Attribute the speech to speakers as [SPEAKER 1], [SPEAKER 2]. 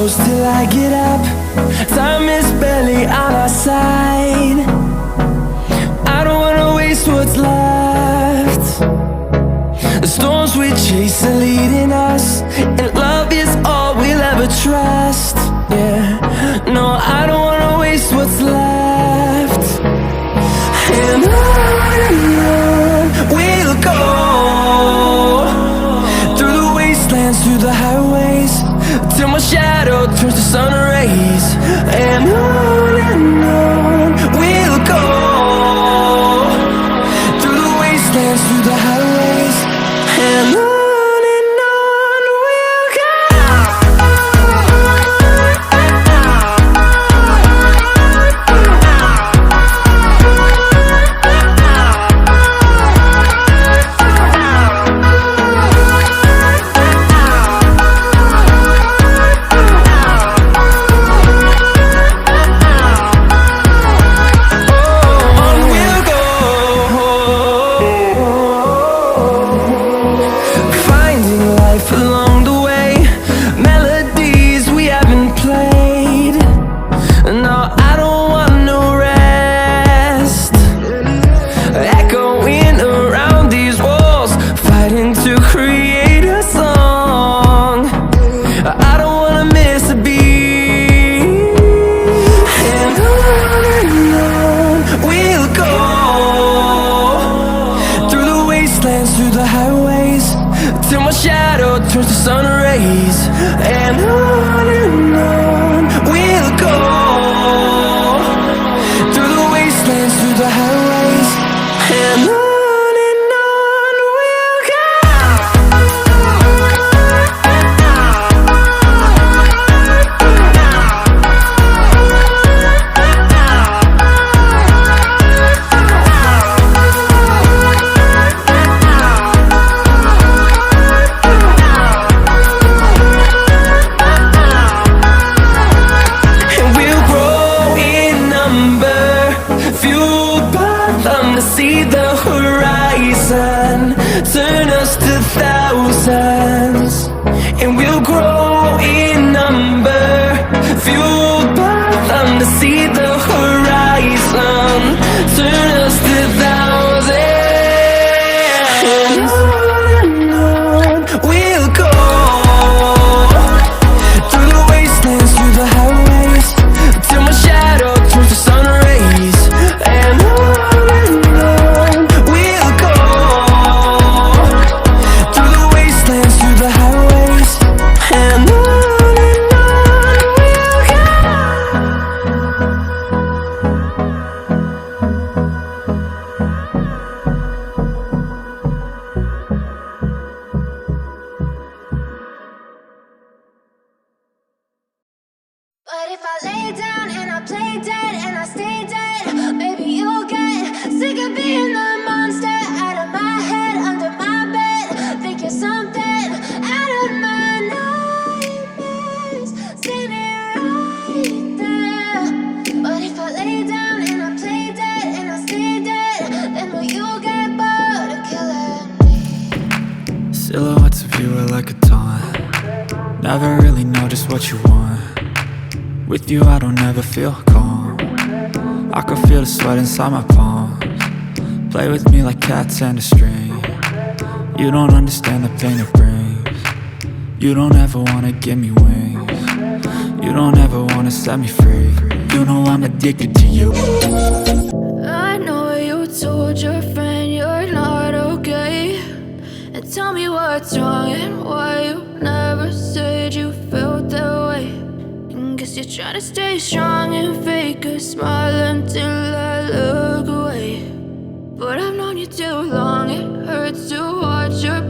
[SPEAKER 1] close till I get up. Time is barely on our side. I don't wanna waste what's left. The storms we chase are leading us, and love is all we'll ever trust. Yeah, no, I don't wanna waste what's left. And on we'll go, through the wastelands, through the highways, till my shadow turns to sun rays. And on we'll go, through the wastelands, through the highways, and on. Along the way, melodies we haven't played. No, I don't want no rest. Echoing around these walls, fighting to create a song. I don't wanna miss a beat. And on we'll go, through the wastelands, through the highways, till my shadow turns to sun rays. And on we'll go, through the wastelands, through the highways, and on we'll go. See the horizon, turn us to thousands, and we'll grow in number, fueled by them to see the horizon, turn us to thousands. And on we'll go, through the wastelands, through the highways, till my shadow turns to sun rays. And
[SPEAKER 2] but if I lay down and I play dead and I stay dead, maybe you'll get sick of being the monster out of my head, under my bed. Think you're something out of my nightmares, standing right there. But if I lay down and I play dead and I stay dead, then will you get bored of killing me?
[SPEAKER 3] Silhouettes of you are like a taunt. Never really know just what you want. With you I don't ever feel calm. I can feel the sweat inside my palms. Play with me like cats and a string. You don't understand the pain it brings. You don't ever wanna give me wings. You don't ever wanna set me free. You know I'm addicted to you.
[SPEAKER 2] I know you told your friend you're not okay, and tell me what's wrong and why you never said you felt that way. Guess you're trying to stay strong and fake a smile until I look away. But I've known you too long, it hurts to watch your